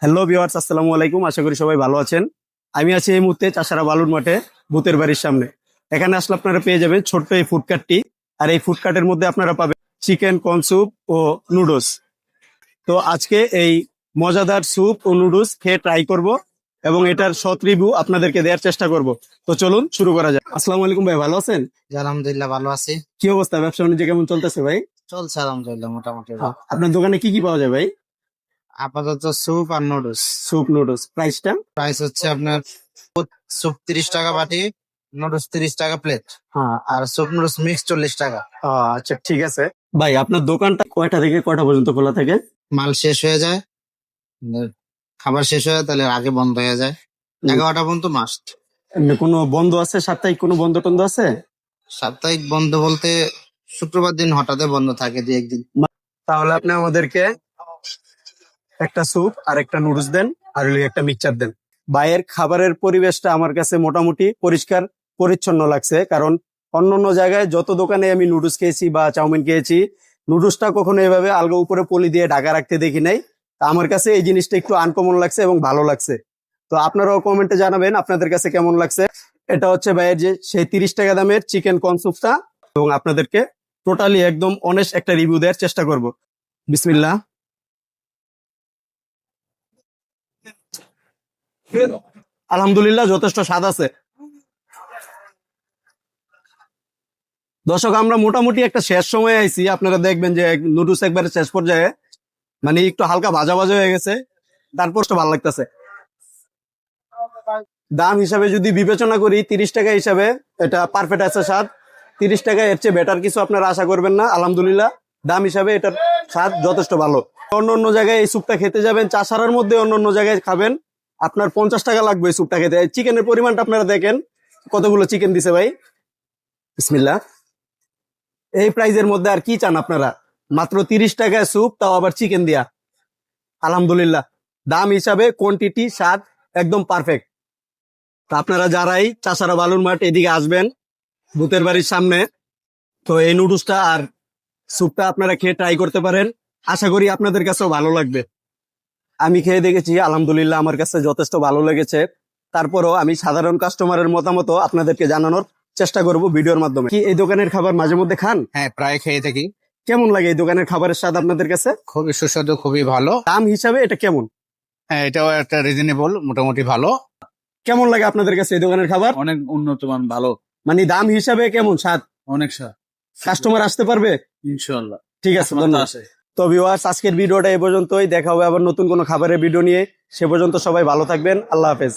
Hello viewers, আসসালামু আলাইকুম। আশা করি সবাই ভালো আছেন। আমি আছি এই মুহূর্তে চাষারা বালুর মাঠে, ভূতের বাড়ির সামনে। এখানে আসলে আপনারা পেয়ে যাবেন ছোট্ট এই ফুডকার্টটি। আর এই ফুডকার্টের মধ্যে আপনারা পাবেন চিকেন কর্ন স্যুপ ও নুডলস। তো আজকে এই মজাদার স্যুপ ও নুডলস খেয়ে ট্রাই করব এবং এটার সৎ রিভিউ আপনাদেরকে দেওয়ার চেষ্টা করব। তো চলুন শুরু করা যাক। আসসালামু আলাইকুম ভাই, ভালো আছেন? জি, আলহামদুলিল্লাহ ভালো আছি। কি অবস্থা, ব্যবসা বাণিজ্য কেমন চলতেছে ভাই? চলছে আলহামদুলিল্লাহ মোটামুটি ভালো। আপনার দোকানে কি কি পাওয়া যায় ভাই? আপাতত স্যুপ আর নুডলস। স্যুপ নুডলস প্রাইসটা? প্রাইস হচ্ছে আপনার স্যুপ 30 টাকা বাটি, নুডলস 30 টাকা প্লেট, হ্যাঁ। আর স্যুপ নুডলস মিক্স 40 টাকা। আচ্ছা ঠিক আছে ভাই। আপনার দোকানটা কয়টা থেকে কয়টা পর্যন্ত খোলা থাকে? মাল শেষ হয়ে যায়, খাবার শেষ হয়ে যায় তাহলে আগে বন্ধ হয়ে যায়। 11টা পর্যন্ত মাস্ট। এমনি কোনো বন্ধ আছে, সাপ্তাহিক কোনো বন্ধ টন্ধ আছে? সাপ্তাহিক বন্ধ বলতে শুক্রবার দিন হঠাৎ বন্ধ থাকে দুই একদিন। তাহলে আপনি আমাদেরকে একটা স্যুপ আর একটা নুডলস দেন, আর হলো একটা মিক্সচার দেন। ভাইয়ের খাবারের পরিবেশটা আমার কাছে মোটামুটি পরিষ্কার পরিচ্ছন্ন লাগছে, কারণ অন্যান্য জায়গায় যত দোকানে আমি নুডলস খেয়েছি বা চাউমিন খেয়েছি, নুডলসটা কখনো এভাবে আলগা উপরে পলি দিয়ে ঢাকা রাখতে দেখি নাই। তা আমার কাছে এই জিনিসটা একটু আনকমন লাগছে এবং ভালো লাগছে। তো আপনারাও কমেন্টে জানাবেন আপনাদের কাছে কেমন লাগছে। এটা হচ্ছে ভাইয়ের যে সেই 30 টাকা দামের চিকেন কর্ন স্যুপটা, এবং আপনাদেরকে টোটালি একদম অনেস্ট একটা রিভিউ দেওয়ার চেষ্টা করব। বিসমিল্লাহ। আলহামদুলিল্লাহ, যথেষ্ট স্বাদ আছে। দর্শক, আমরা মোটামুটি একটা শেষ সময়ে আইছি। আপনারা দেখবেন যে নুডলস একবারে শেষ পর্যায়ে, মানে একটু হালকা ভাজা ভাজা হয়ে গেছে, তারপর তো ভালো লাগতেছে। দাম হিসাবে যদি বিবেচনা করি, 30 টাকা হিসাবে এটা পারফেক্ট আছে স্বাদ। 30 টাকা এর চেয়ে বেটার কিছু আপনারা আশা করবেন না। আলহামদুলিল্লাহ, দাম হিসাবে এটার স্বাদ যথেষ্ট ভালো। অন্য অন্য জায়গায় এই স্যুপটা খেতে যাবেন, চাষারার মধ্যে অন্য অন্য জায়গায় খাবেন, আপনার 50 টাকা লাগবে এই স্যুপটা খেতে। চিকেনের পরিমাণটা আপনারা দেখেন, কতগুলো চিকেন দিছে ভাই। বিসমিল্লাহ। এই প্রাইজের মধ্যে আর কি চান আপনারা? মাত্র 30 টাকায় স্যুপ, তাও আবার চিকেন দিয়া। আলহামদুলিল্লাহ, দাম হিসাবে কোয়ান্টিটি স্বাদ একদম পারফেক্ট। তা আপনারা যারাই চাষারা বালুর মাঠ এদিকে আসবেন, ভূতের বাড়ির সামনে, তো এই নুডলসটা আর স্যুপটা আপনারা খেয়ে ট্রাই করতে পারেন। আশা করি আপনাদের কাছেও ভালো লাগবে। আমি খেয়ে দেখেছি, আলহামদুলিল্লাহ আমার কাছে যথেষ্ট ভালো লেগেছে। তারপরও আমি সাধারণ কাস্টমারের মতামত আপনাদেরকে জানানোর চেষ্টা করব ভিডিওর মাধ্যমে। কি এই দোকানের খাবার মাঝে মধ্যে খান? হ্যাঁ, প্রায় খেয়ে থাকি। কেমন লাগে এই দোকানের খাবারের স্বাদ আপনাদের কাছে? খুবই সুস্বাদু, খুবই ভালো। দাম হিসাবে এটা কেমন? হ্যাঁ, এটাও একটা রিজনেবল, মোটামুটি ভালো। কেমন লাগে আপনাদের কাছে এই দোকানের খাবার? অনেক উন্নত মান, ভালো। মানে দাম হিসাবে কেমন স্বাদ? অনেক স্বাদ। কাস্টমার আসতে পারবে? ইনশাআল্লাহ। ঠিক আছে, ধন্যবাদ। তো ভিউয়ার্স, আজকের ভিডিওটা এই পর্যন্তই। দেখা হবে আবার নতুন কোনো খাবারের ভিডিও নিয়ে। সে পর্যন্ত সবাই ভালো থাকবেন। আল্লাহ হাফেজ।